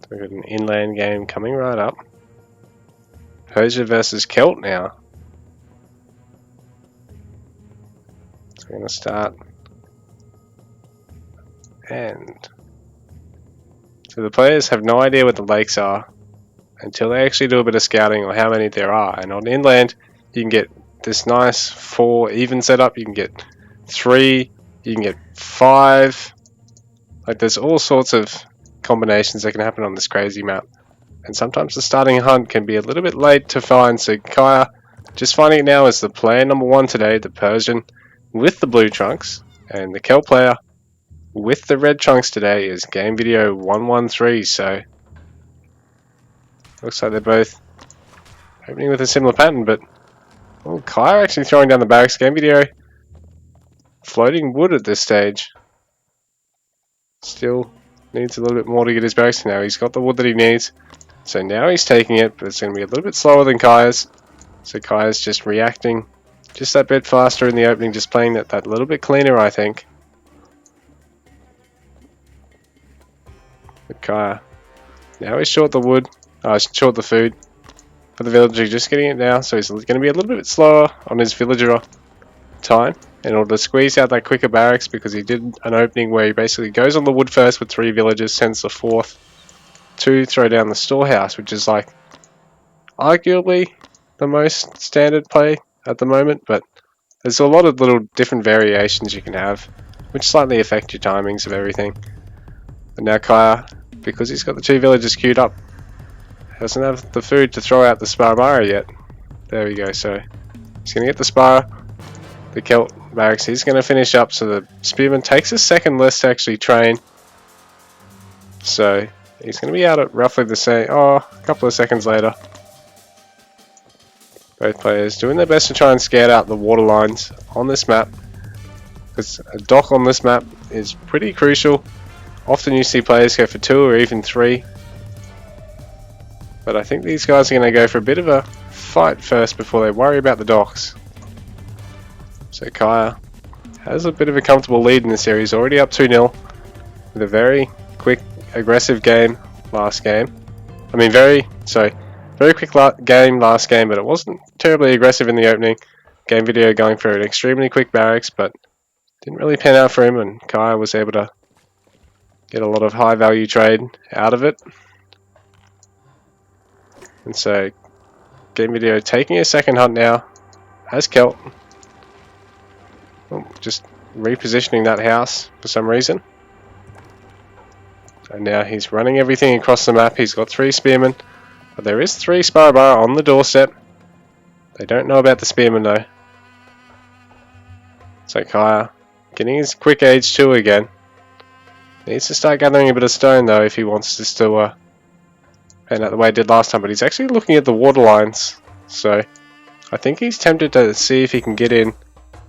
We've got an inland game coming right up. Persia versus Celt now. So we're going to start. And so the players have no idea what the lakes are until they actually do a bit of scouting or how many there are. And on inland, you can get this nice 4 even setup. You can get 3, you can get 5. Like there's all sorts of combinations that can happen on this crazy map. And sometimes the starting hunt can be a little bit late to find, so Kire just finding it now as the player number 1 today, the Persian with the blue trunks, and the Celt player with the red trunks today is GameVideo 113, so looks like they're both opening with a similar pattern, but Kire actually throwing down the barracks. GameVideo floating wood at this stage. Still needs a little bit more to get his barracks now. He's got the wood that he needs. So now he's taking it, but it's going to be a little bit slower than Kire's. So Kire's just reacting just that bit faster in the opening, just playing that little bit cleaner, I think. But Kire, now he's short the wood, short the food. For the villager, just getting it now, so he's going to be a little bit slower on his villager time in order to squeeze out that quicker barracks, because he did an opening where he basically goes on the wood first with 3 villagers, sends the 4th to throw down the storehouse, which is like arguably the most standard play at the moment, but there's a lot of little different variations you can have which slightly affect your timings of everything. And now Kire, because he's got the 2 villagers queued up, doesn't have the food to throw out the Sparabara yet. There we go, so he's going to get the Spar, the Celt barracks, he's going to finish up, so the Spearman takes a second less to actually train. So he's going to be out at roughly the same, a couple of seconds later. Both players doing their best to try and scout out the water lines on this map, because a dock on this map is pretty crucial. Often you see players go for 2 or even 3. But I think these guys are going to go for a bit of a fight first before they worry about the docks. So Kire has a bit of a comfortable lead in this area. He's already up 2-0 with a very quick, aggressive game last game. I mean, very quick game last game, but it wasn't terribly aggressive in the opening. GameVideo going for an extremely quick barracks, but didn't really pan out for him, and Kire was able to get a lot of high value trade out of it. And so GameVideo taking a second hunt now as Celt. Just repositioning that house for some reason. And now he's running everything across the map. He's got 3 spearmen, but there is 3 Sparabara on the doorstep. They don't know about the spearmen though. So Kire getting his quick age 2 again. Needs to start gathering a bit of stone though if he wants to still pan out the way he did last time, but he's actually looking at the water lines. So I think he's tempted to see if he can get in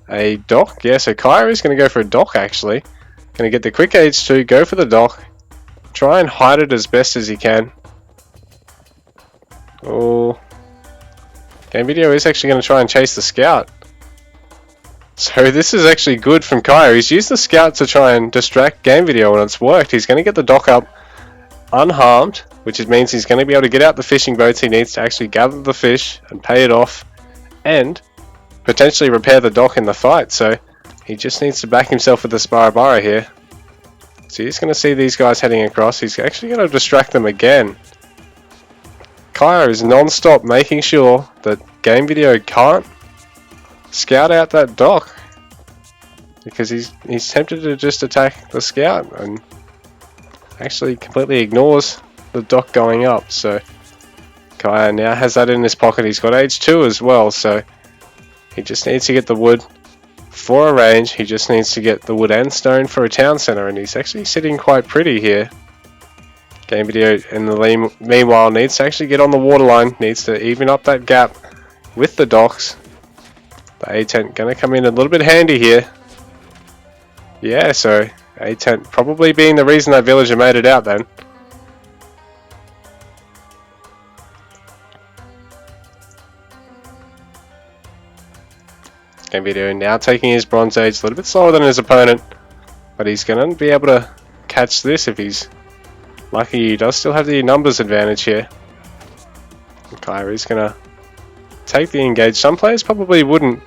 a dock. Yeah, so Kire is going to go for a dock actually. Going to get the quick age 2, go for the dock. Try and hide it as best as he can. Oh, GameVideo is actually going to try and chase the scout. So this is actually good from Kire. He's used the scout to try and distract GameVideo, and it's worked. He's going to get the dock up unharmed, which means he's going to be able to get out the fishing boats he needs to actually gather the fish and pay it off, and potentially repair the dock in the fight. So he just needs to back himself with the Sparabara here. So he's going to see these guys heading across. He's actually going to distract them again. Kire is non-stop making sure that GameVideo can't scout out that dock, because he's tempted to just attack the scout and actually completely ignores the dock going up. So Kire now has that in his pocket. He's got age 2 as well, so he just needs to get the wood for a range. He just needs to get the wood and stone for a town center, and he's actually sitting quite pretty here. GameVideo in the meanwhile needs to actually get on the waterline, needs to even up that gap with the docks. The A-tent going to come in a little bit handy here. Yeah, so A-tent probably being the reason that villager made it out then. GameVideo now taking his bronze age, a little bit slower than his opponent, but he's going to be able to catch this if he's Lucky he does still have the numbers advantage here. Kire is going to take the engage. Some players probably wouldn't,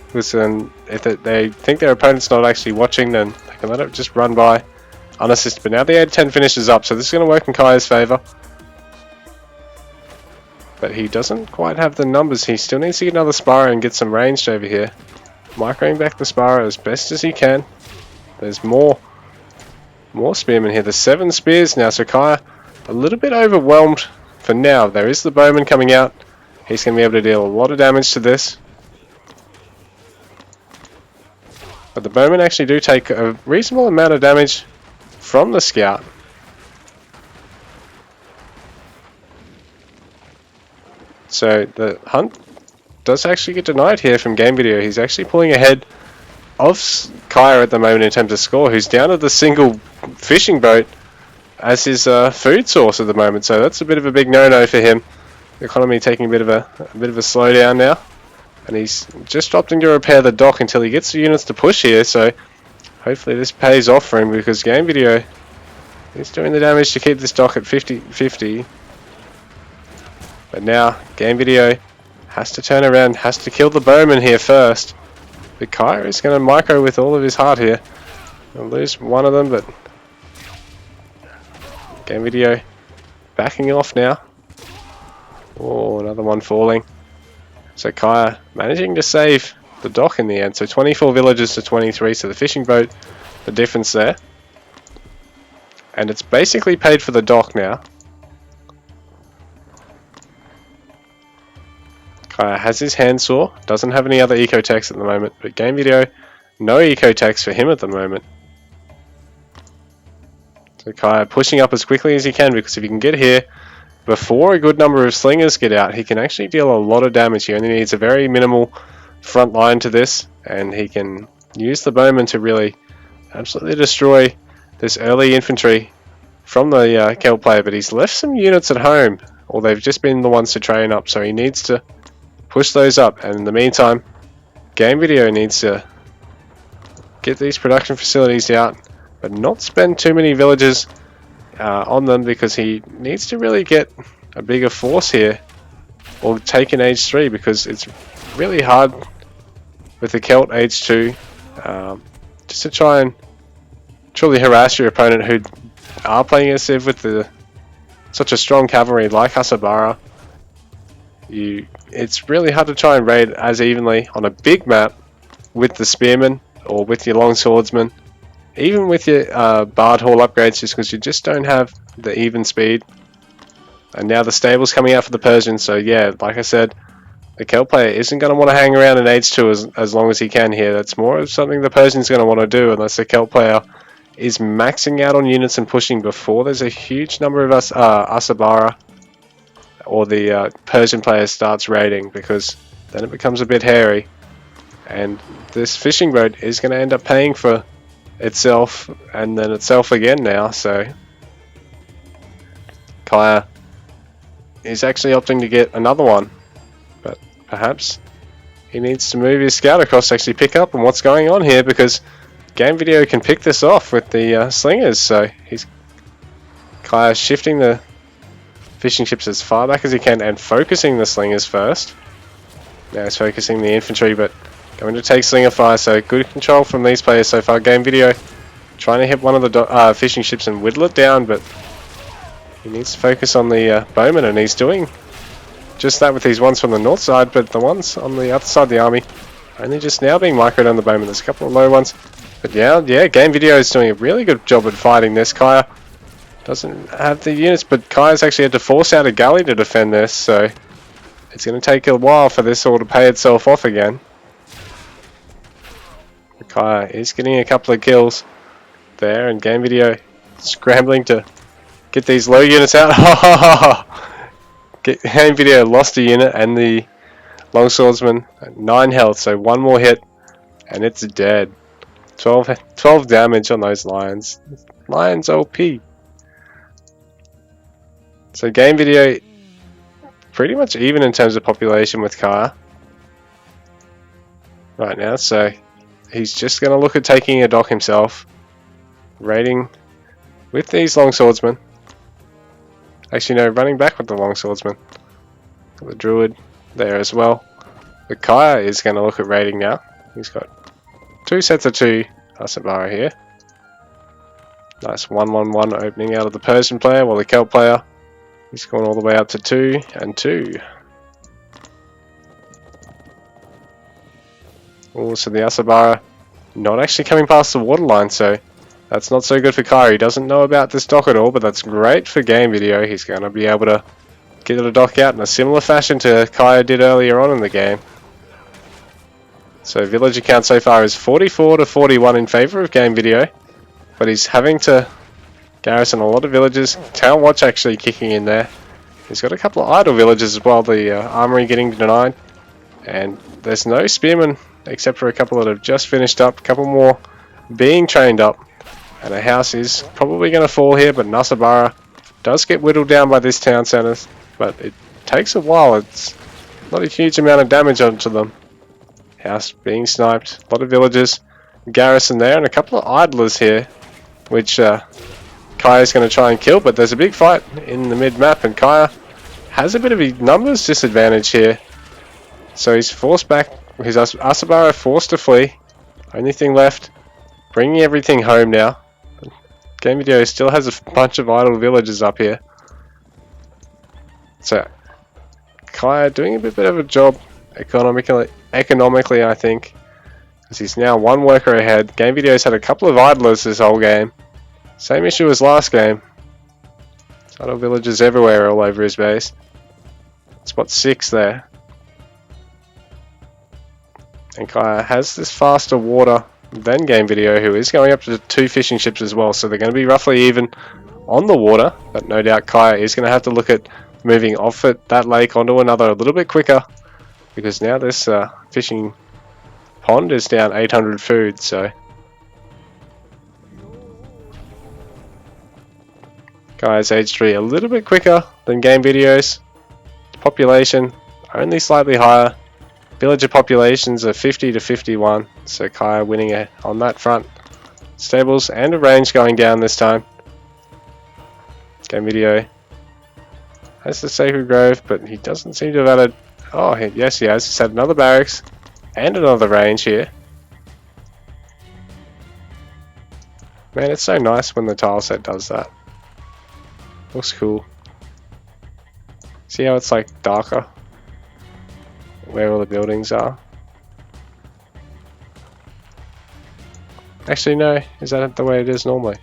because if they think their opponent's not actually watching, then they can let it just run by unassisted. But now the 8-10 finishes up, so this is going to work in Kire's favour. But he doesn't quite have the numbers. He still needs to get another Spyro and get some ranged over here. Microing back the Spyro as best as he can. There's more spearmen here. There's 7 spears now, so Kire a little bit overwhelmed for now. There is the bowman coming out. He's going to be able to deal a lot of damage to this. But the bowmen actually do take a reasonable amount of damage from the scout. So the hunt does actually get denied here from GameVideo. He's actually pulling ahead of Kire at the moment in terms of score, who's down to the single fishing boat as his food source at the moment. So that's a bit of a big no-no for him. The economy taking a bit of a slowdown now, and he's just opting to repair the dock until he gets the units to push here. So hopefully this pays off for him, because GameVideo is doing the damage to keep this dock at 50-50. But now GameVideo has to turn around, has to kill the bowman here first. But Kire is going to micro with all of his heart here. He'll lose one of them, but GameVideo backing off now. Oh, another one falling. So Kire managing to save the dock in the end. So 24 villagers to 23, so the fishing boat, the difference there. And it's basically paid for the dock now. Kire has his handsaw, doesn't have any other eco techs at the moment, but GameVideo, no eco techs for him at the moment. So Kire pushing up as quickly as he can, because if he can get here before a good number of slingers get out, he can actually deal a lot of damage. He only needs a very minimal front line to this, and he can use the bowman to really absolutely destroy this early infantry from the Celt player. But he's left some units at home, or they've just been the ones to train up, so he needs to push those up. And in the meantime, GameVideo needs to get these production facilities out, but not spend too many villagers on them, because he needs to really get a bigger force here, or take an age 3, because it's really hard with the Celt age 2 just to try and truly harass your opponent who are playing as Civ with such a strong cavalry like Hasabara. It's really hard to try and raid as evenly on a big map with the spearmen or with your long swordsmen, even with your Bard Hall upgrades, just because you just don't have the even speed. And now the stable's coming out for the Persians, so yeah, like I said, the Celt player isn't going to want to hang around in age 2 as long as he can here. That's more of something the Persian's going to want to do, unless the Celt player is maxing out on units and pushing before there's a huge number of Asabara or the Persian player starts raiding, because then it becomes a bit hairy, and this fishing boat is going to end up paying for itself and then itself again now. So Kire is actually opting to get another one, but perhaps he needs to move his scout across to actually pick up on what's going on here, because GameVideo can pick this off with the slingers. So Kire shifting the fishing ships as far back as he can and focusing the slingers first. Now he's focusing the infantry, but going to take slinger fire, so good control from these players so far. GameVideo trying to hit one of the fishing ships and whittle it down, but he needs to focus on the bowmen, and he's doing just that with these ones from the north side, but the ones on the other side of the army only just now being microed on the bowmen. There's a couple of low ones, but yeah, GameVideo is doing a really good job at fighting this. Kire doesn't have the units, but Kire's actually had to force out a galley to defend this, so it's going to take a while for this all to pay itself off again. Kire is getting a couple of kills there, and GameVideo scrambling to get these low units out. GameVideo lost a unit, and the long swordsman at 9 health, so one more hit and it's dead. 12 damage on those lions. Lions OP. So GameVideo pretty much even in terms of population with Kire right now, so he's just going to look at taking a dock himself, raiding with these long swordsmen. Actually, no, running back with the long swordsman. Got the druid there as well. The Kire is going to look at raiding now. He's got 2 sets of 2 Asabara here. Nice 1-1-1 opening out of the Persian player, while the Celt player, he's gone all the way up to 2 and 2. Also the Asabara not actually coming past the waterline, so that's not so good for Kire. He doesn't know about this dock at all, but that's great for GameVideo. He's going to be able to get the dock out in a similar fashion to Kire did earlier on in the game. So villager count so far is 44 to 41 in favour of GameVideo, but he's having to garrison a lot of villages. Town Watch actually kicking in there. He's got a couple of idle villages as well, the armory getting denied, and there's no spearmen except for a couple that have just finished up, a couple more being trained up, and a house is probably going to fall here, but Asabara does get whittled down by this town centre, but it takes a while. It's not a huge amount of damage onto them. House being sniped, a lot of villagers, garrison there, and a couple of idlers here, which Kire is going to try and kill, but there's a big fight in the mid-map, and Kire has a bit of a numbers disadvantage here. So he's forced back, his Asabara forced to flee. Only thing left, bringing everything home now. GameVideo still has a bunch of idle villagers up here. So Kire doing a bit of a job economically, I think, because he's now 1 worker ahead. GameVideo's had a couple of idlers this whole game. Same issue as last game. Idle villagers everywhere all over his base. Spot 6 there. And Kire has this faster water than GameVideo, who is going up to 2 fishing ships as well, so they're going to be roughly even on the water, but no doubt Kire is going to have to look at moving off at that lake onto another a little bit quicker, because now this fishing pond is down 800 food, so Kire's age 3 a little bit quicker than GameVideo's. Population only slightly higher. Villager populations are 50 to 51, so Kire winning on that front. Stables and a range going down this time. GameVideo has the Sacred Grove, but he doesn't seem to have added... Oh, yes he has. He's had another barracks and another range here. Man, it's so nice when the tile set does that. Looks cool. See how it's like darker? Where all the buildings are. Actually no, is that the way it is normally?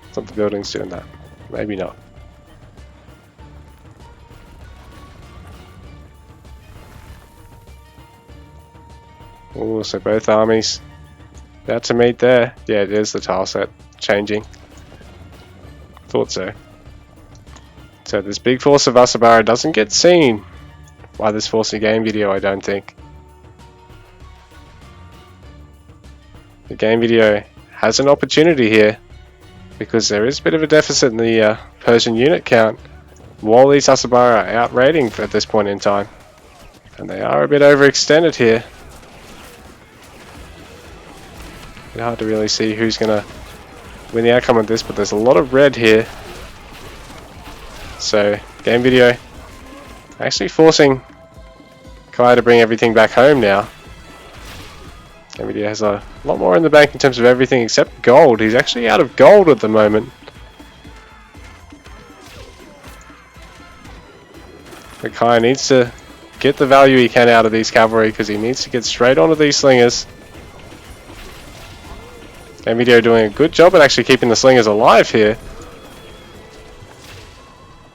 It's not the buildings doing that. Maybe not. Oh, so both armies about to meet there. Yeah, it is the tile set changing. Thought so. So this big force of Asabara doesn't get seen by this force of GameVideo, I don't think. The GameVideo has an opportunity here, because there is a bit of a deficit in the Persian unit count, while these Asabara are out raiding at this point in time. And they are a bit overextended here. It's hard to really see who's going to win the outcome of this, but there's a lot of red here. So GameVideo actually forcing Kire to bring everything back home now. GameVideo has a lot more in the bank in terms of everything except gold. He's actually out of gold at the moment. But Kire needs to get the value he can out of these cavalry, because he needs to get straight onto these slingers. GameVideo doing a good job at actually keeping the slingers alive here.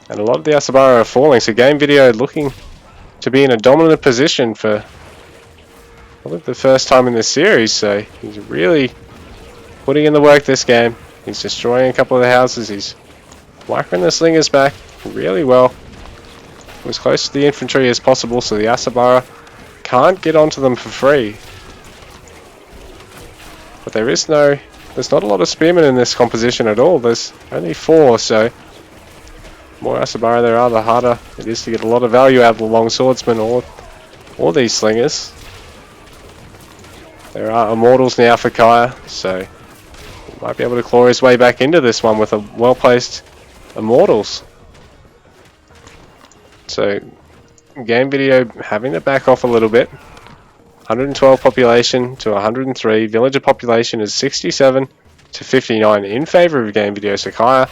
And a lot of the Asabara are falling, so GameVideo looking to be in a dominant position for probably the first time in this series, so he's really putting in the work this game. He's destroying a couple of the houses, he's whacking the slingers back really well. As close to the infantry as possible, so the Asabara can't get onto them for free. But there's not a lot of spearmen in this composition at all. There's only 4, so the more Asabara there are, the harder it is to get a lot of value out of the long swordsman or these slingers. There are immortals now for Kire, so he might be able to claw his way back into this one with a well-placed Immortals. So GameVideo having to back off a little bit. 112 population to 103. Villager population is 67 to 59 in favour of GameVideo. So Kire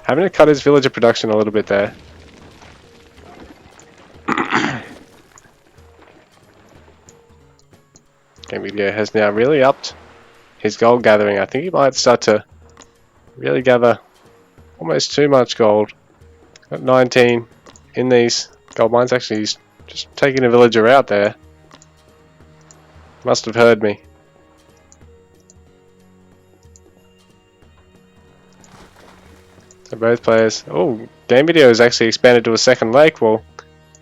having to cut his villager production a little bit there. GameVideo has now really upped his gold gathering. I think he might start to really gather almost too much gold. Got 19 in these gold mines. Actually, he's just taking a villager out there. Must have heard me. So both players. Oh, GameVideo has actually expanded to a second lake. Well,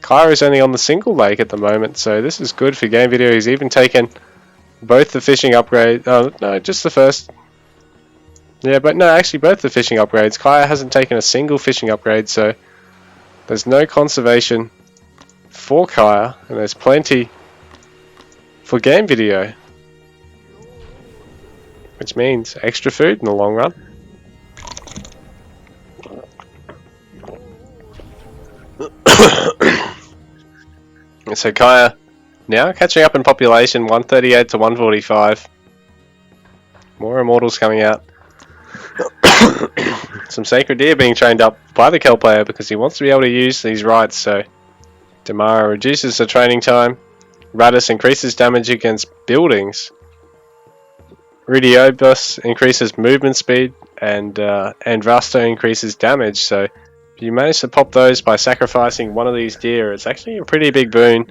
Kire is only on the single lake at the moment, so this is good for GameVideo. He's even taken both the fishing upgrade. Oh no, just the first. Yeah, but no, actually both the fishing upgrades. Kire hasn't taken a single fishing upgrade, so there's no conservation for Kire, and there's plenty for GameVideo, which means extra food in the long run. So Kire now catching up in population, 138 to 145. More immortals coming out. Some sacred deer being trained up by the Kel player because he wants to be able to use these rights. So Damara reduces the training time. Radis increases damage against buildings. Rudiobus increases movement speed, and Rasto increases damage. So if you manage to pop those by sacrificing one of these deer, it's actually a pretty big boon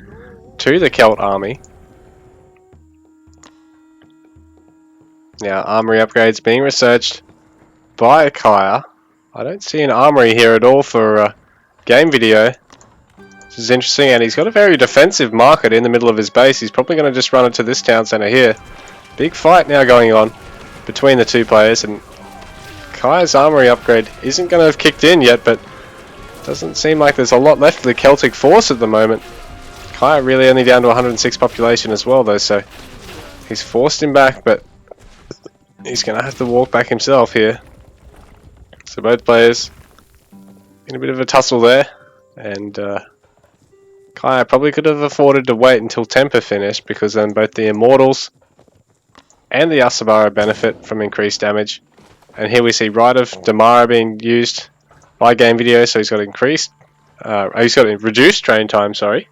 to the Celt army. Now armory upgrades being researched by Kire. I don't see an armory here at all for GameVideo. This is interesting, and he's got a very defensive market in the middle of his base. He's probably going to just run into this town centre here. Big fight now going on between the two players, and Kire's armory upgrade isn't going to have kicked in yet, but doesn't seem like there's a lot left of the Celtic force at the moment. Kire really only down to 106 population as well though, so he's forced him back, but he's going to have to walk back himself here. So both players in a bit of a tussle there, and Kire probably could have afforded to wait until Temper finished, because then both the Immortals and the Asabara benefit from increased damage. And here we see Rite of Damara being used by GameVideo, so he's got reduced train time, sorry.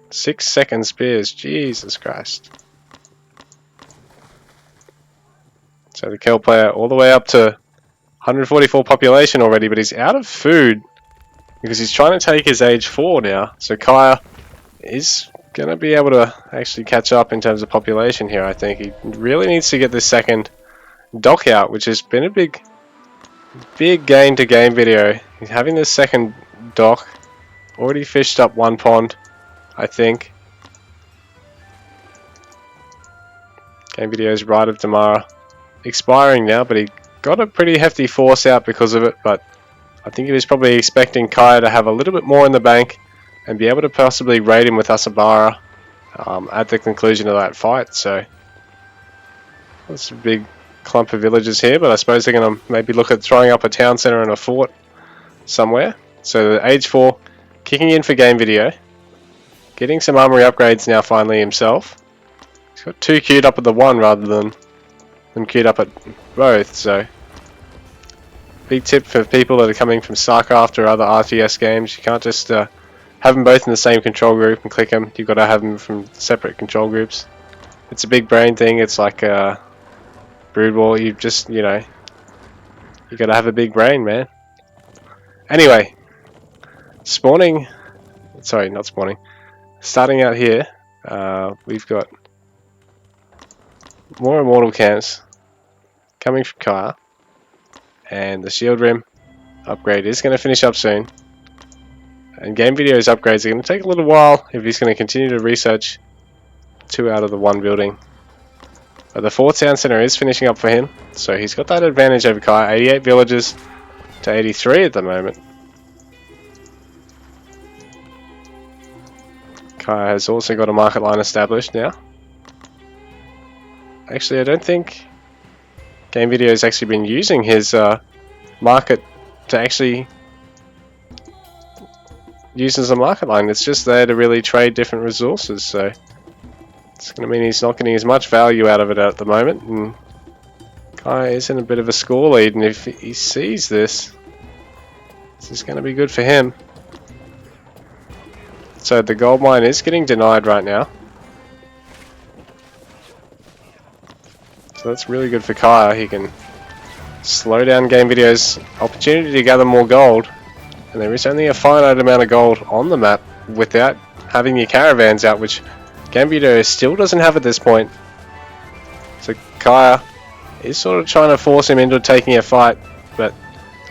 6-second spears, Jesus Christ. So the Kel player all the way up to 144 population already, but he's out of food because he's trying to take his age 4 now. So Kire is going to be able to actually catch up in terms of population here, I think. He really needs to get this second dock out, which has been a big gain to GameVideo. He's having this second dock. Already fished up one pond, I think. GameVideo's Rite of Damara expiring now, but he got a pretty hefty force out because of it, but I think he was probably expecting Kire to have a little bit more in the bank and be able to possibly raid him with Asabara at the conclusion of that fight. So that's a big clump of villagers here, but I suppose they're going to maybe look at throwing up a town centre and a fort somewhere. So the age 4 kicking in for GameVideo, getting some armory upgrades now finally himself. He's got 2 queued up at the 1 rather than queued up at both, so big tip for people that are coming from StarCraft or other RTS games. You can't just have them both in the same control group and click them. You've got to have them from separate control groups. It's a big brain thing. It's like Brood War. You just, you got to have a big brain, man. Anyway, starting out here, we've got more Immortal camps coming from Kire, and the Shield Rim upgrade is going to finish up soon, and GameVideo's upgrades are going to take a little while if he's going to continue to research 2 out of the 1 building. But the 4th town centre is finishing up for him, so he's got that advantage over Kire. 88 villages to 83 at the moment. Kire has also got a market line established now. Actually, I don't think GameVideo has actually been using his market to actually use as a market line. It's just there to really trade different resources, so it's going to mean he's not getting as much value out of it at the moment, and Kire is in a bit of a score lead, and if he sees this is going to be good for him. So the gold mine is getting denied right now, so that's really good for Kire. He can slow down GameVideo's opportunity to gather more gold, and there is only a finite amount of gold on the map without having your caravans out, which GameVideo still doesn't have at this point. So Kire is sort of trying to force him into taking a fight, but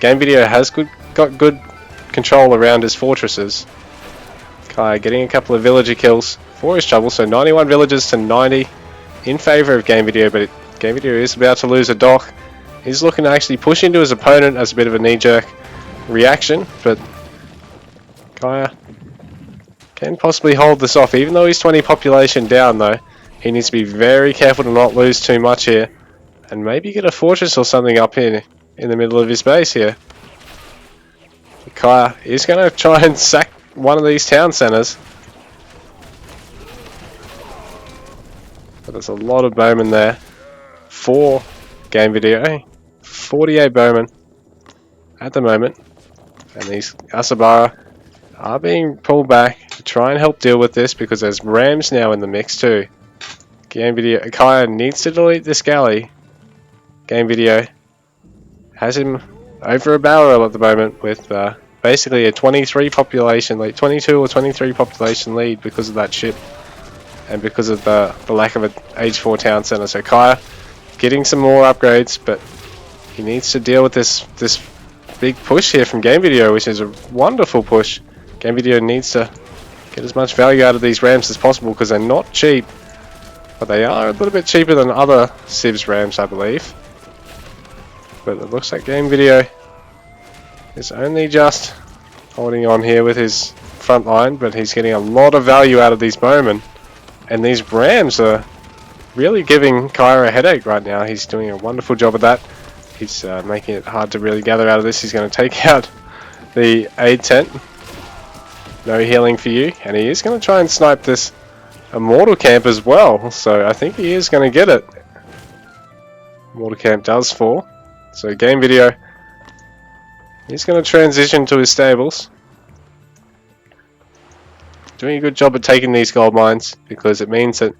GameVideo has got good control around his fortresses. Kire getting a couple of villager kills for his trouble, so 91 villagers to 90 in favour of GameVideo, but GameVideo is about to lose a dock. He's looking to actually push into his opponent as a bit of a knee-jerk reaction, but Kire can possibly hold this off. Even though he's 20 population down though, he needs to be very careful to not lose too much here, and maybe get a fortress or something up here in the middle of his base here. Kire is going to try and sack one of these town centres, but there's a lot of bowmen there for GameVideo. 48 bowmen at the moment, and these Asabara are being pulled back to try and help deal with this because there's rams now in the mix too. GameVideo, Kire needs to delete this galley. GameVideo has him over a barrel at the moment with basically a 23 population, like 22 or 23 population lead because of that ship and because of the lack of an age 4 town centre. So Kire getting some more upgrades, but he needs to deal with this big push here from GameVideo, which is a wonderful push. GameVideo needs to get as much value out of these rams as possible because they're not cheap, but they are a little bit cheaper than other Civs rams, I believe. But it looks like GameVideo is only just holding on here with his front line, but he's getting a lot of value out of these bowmen, and these rams are really giving Kire a headache right now. He's doing a wonderful job of that. He's making it hard to really gather out of this. He's going to take out the aid tent. No healing for you. And he is going to try and snipe this Immortal Camp as well. So I think he is going to get it. Immortal Camp does fall. So GameVideo is going to transition to his stables. Doing a good job at taking these gold mines, because it means that,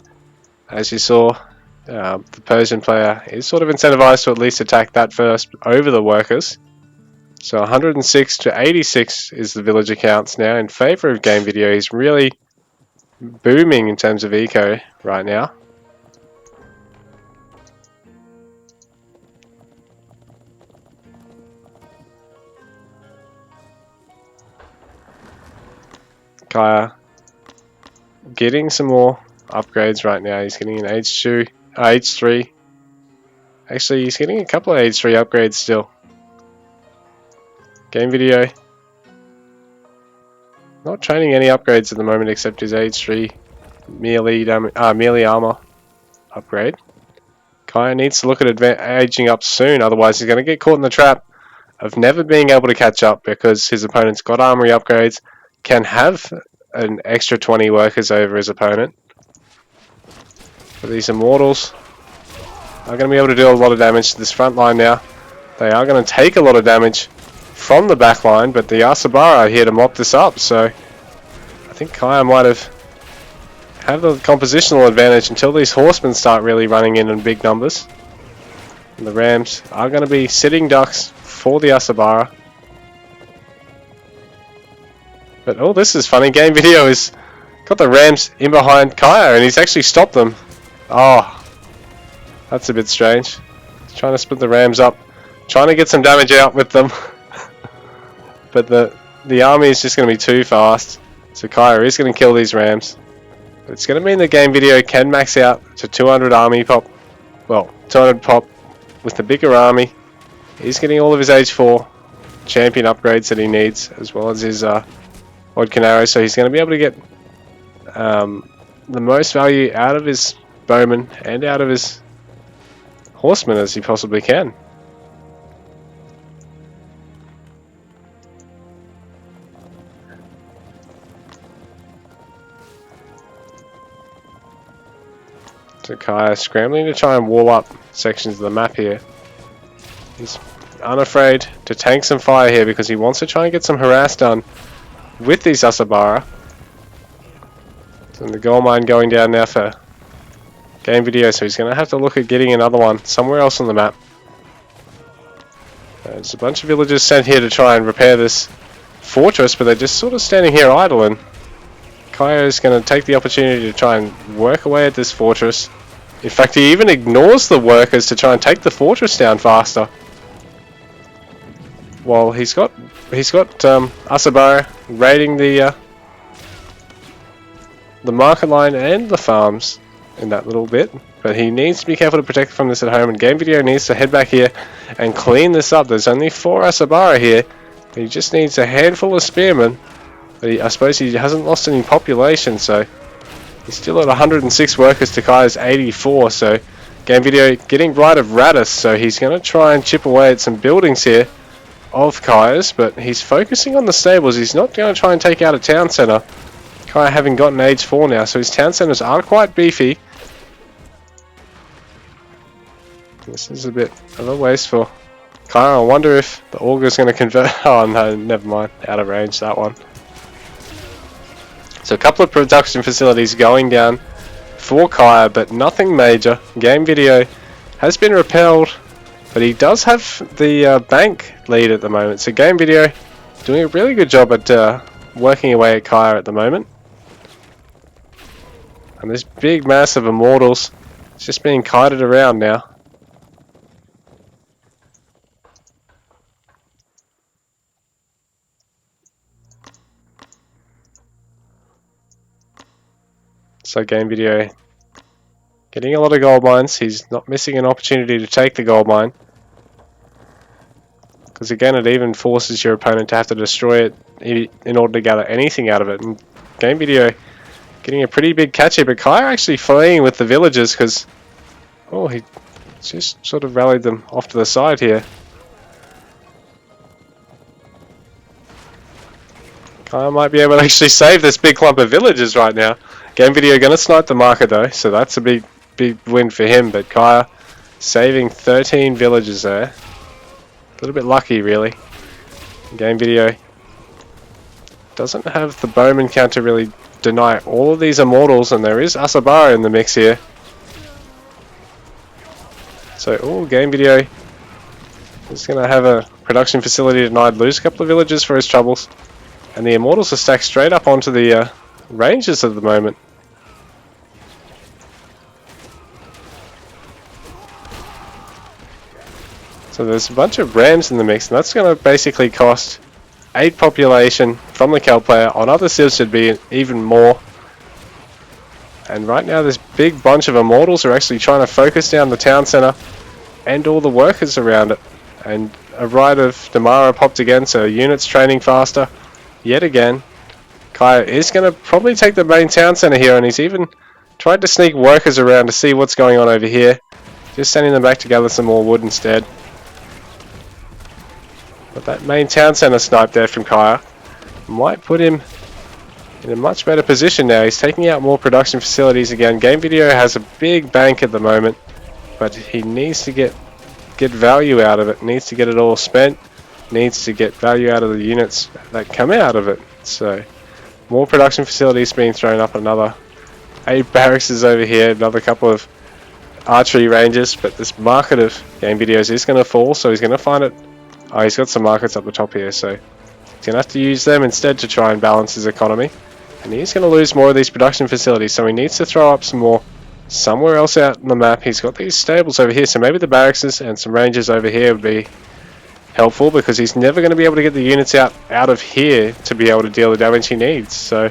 as you saw, the Persian player is sort of incentivized to at least attack that first over the workers. So 106 to 86 is the villager counts now in favor of GameVideo. He's really booming in terms of eco right now. Kire getting some more upgrades right now. He's getting an age 3. Actually, he's getting a couple of age 3 upgrades still. GameVideo not training any upgrades at the moment except his age 3 melee armor upgrade. Kire needs to look at aging up soon, otherwise he's going to get caught in the trap of never being able to catch up, because his opponent's got armory upgrades, can have an extra 20 workers over his opponent. But these Immortals are going to be able to do a lot of damage to this front line now. They are going to take a lot of damage from the back line, but the Asabara are here to mop this up, so I think Kire might have had the compositional advantage until these horsemen start really running in big numbers. And the rams are going to be sitting ducks for the Asabara. But oh, this is funny. GameVideo has got the rams in behind Kire, and he's actually stopped them. Oh, that's a bit strange. He's trying to split the rams up, trying to get some damage out with them. But the army is just going to be too fast. So Kire is going to kill these rams. But it's going to mean the GameVideo can max out to 200 army pop. Well, 200 pop with the bigger army. He's getting all of his age 4 champion upgrades that he needs, as well as his Odd Canaro. So he's going to be able to get the most value out of his bowmen and out of his horsemen as he possibly can. So Kire scrambling to try and wall up sections of the map here. He's unafraid to tank some fire here because he wants to try and get some harass done with these Asabara. And the gold mine going down now for GameVideo, so he's going to have to look at getting another one somewhere else on the map. There's a bunch of villagers sent here to try and repair this fortress, but they're just sort of standing here idle, and Kire is going to take the opportunity to try and work away at this fortress. In fact, he even ignores the workers to try and take the fortress down faster. Well, he's got Asabara raiding the market line and the farms in that little bit, but he needs to be careful to protect from this at home, and GameVideo needs to head back here and clean this up. There's only 4 Asabara here. He just needs a handful of spearmen, but I suppose he hasn't lost any population, so he's still at 106 workers to Kire's 84, so GameVideo getting right of Radis, so he's going to try and chip away at some buildings here of Kire's, but he's focusing on the stables. He's not going to try and take out a town centre. Kire having gotten age 4 now, so his town centres are quite beefy. This is a bit of a waste for Kire. I wonder if the Auger's going to convert. Oh no, never mind. Out of range, that one. So a couple of production facilities going down for Kire, but nothing major. GameVideo has been repelled, but he does have the bank lead at the moment. So GameVideo doing a really good job at working away at Kire at the moment. And this big mass of immortals is just being kited around now. So GameVideo getting a lot of gold mines. He's not missing an opportunity to take the gold mine, because again it even forces your opponent to have to destroy it in order to gather anything out of it. And GameVideo getting a pretty big catch here, but Kire actually fleeing with the villagers because, oh, he just sort of rallied them off to the side here. Kire might be able to actually save this big clump of villagers right now. GameVideo going to snipe the marker though, so that's a big win for him, but Kire saving 13 villagers there. A little bit lucky really. GameVideo doesn't have the bowman count to really deny all of these immortals, and there is Asabara in the mix here. So, oh, GameVideo is going to have a production facility denied, lose a couple of villagers for his troubles, and the immortals are stacked straight up onto the ranges at the moment. So there's a bunch of rams in the mix, and that's going to basically cost 8 population from the Cal player. On other civs should be even more. And right now this big bunch of immortals are actually trying to focus down the town centre and all the workers around it. And a ride of Damara popped again, so units training faster yet again. Kire is going to probably take the main town centre here, and he's even tried to sneak workers around to see what's going on over here. Just sending them back to gather some more wood instead. But that main town centre snipe there from Kire might put him in a much better position now. He's taking out more production facilities again. GameVideo has a big bank at the moment, but he needs to get value out of it. Needs to get it all spent. Needs to get value out of the units that come out of it. So more production facilities being thrown up. Another 8 barracks is over here. Another couple of archery ranges. But this market of GameVideos is going to fall, so he's going to find it. Oh, he's got some markets up the top here, so he's going to have to use them instead to try and balance his economy. And he's going to lose more of these production facilities, so he needs to throw up some more somewhere else out on the map. He's got these stables over here, so maybe the barracks and some ranges over here would be helpful, because he's never going to be able to get the units out of here to be able to deal the damage he needs. So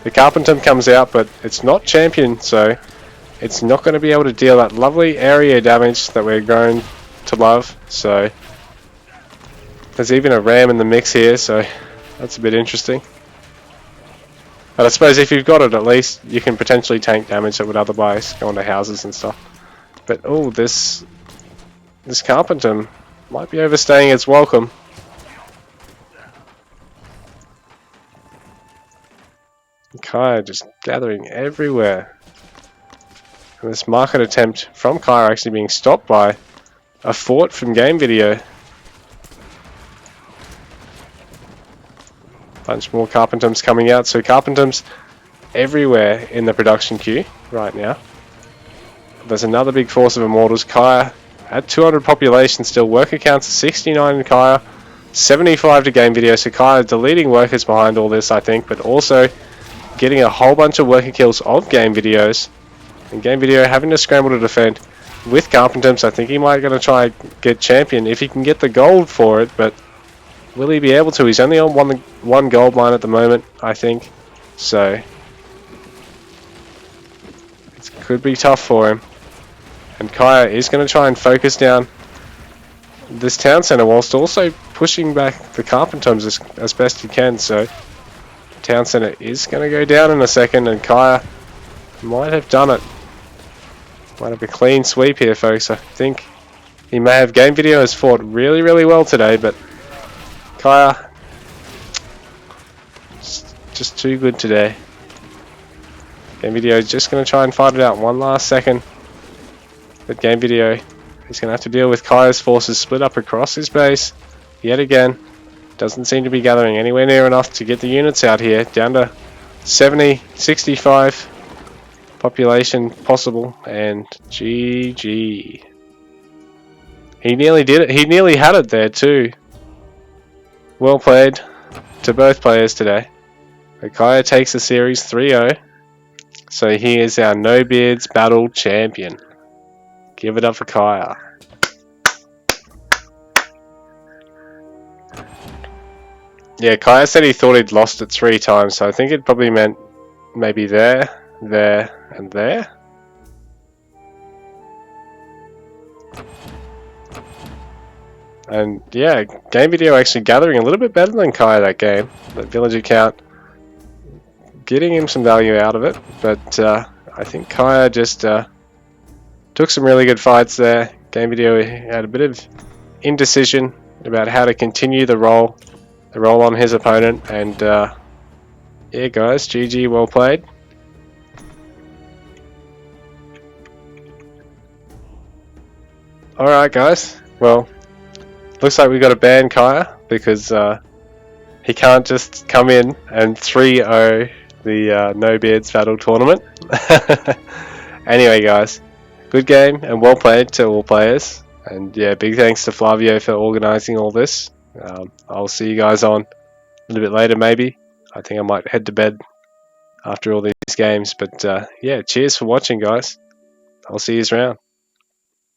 the Carpenter comes out, but it's not champion, so it's not going to be able to deal that lovely area damage that we're going to love. So there's even a ram in the mix here, so that's a bit interesting. But I suppose if you've got it, at least you can potentially tank damage that would otherwise go into houses and stuff. But oh, this this Carpenter might be overstaying its welcome. Kire just gathering everywhere. And this market attempt from Kire actually being stopped by a fort from GameVideo. Bunch more Carpentums coming out, so Carpentums everywhere in the production queue right now. There's another big force of Immortals. Kire at 200 population still. Worker counts 69 in Kire, 75 to GameVideo. So Kire the leading workers behind all this, I think, but also getting a whole bunch of worker kills of GameVideos. And GameVideo having to scramble to defend with Carpentums. I think he might going to try get champion if he can get the gold for it, but will he be able to? He's only on one gold mine at the moment, I think. So it could be tough for him. And Kire is going to try and focus down this town center whilst also pushing back the Carpentums as best he can. So town center is going to go down in a second, and Kire might have done it. Might have a clean sweep here, folks. I think he may have. GameVideo has fought really, really well today, but Kire just too good today. GameVideo is just going to try and fight it out one last second. But GameVideo is going to have to deal with Kire's forces split up across his base yet again. Doesn't seem to be gathering anywhere near enough to get the units out here. Down to 70, 65 population possible, and GG. He nearly did it. He nearly had it there too. Well played to both players today. Kire takes the series 3-0. So he is our No Beards Battle Champion. Give it up for Kire. Yeah, Kire said he thought he'd lost it 3 times, so I think it probably meant maybe there, there, and there. And yeah, GameVideo actually gathering a little bit better than Kire that game. That villager count getting him some value out of it, but I think Kire just took some really good fights there. GameVideo had a bit of indecision about how to continue the roll on his opponent, and yeah guys, GG, well played. Alright guys, well, looks like we got to ban Kire because he can't just come in and 3-0 the No Beards Battle Tournament. Anyway guys, good game and well played to all players, and yeah, big thanks to Flavio for organising all this. I'll see you guys on a little bit later maybe. I think I might head to bed after all these games, but yeah, cheers for watching guys. I'll see you around.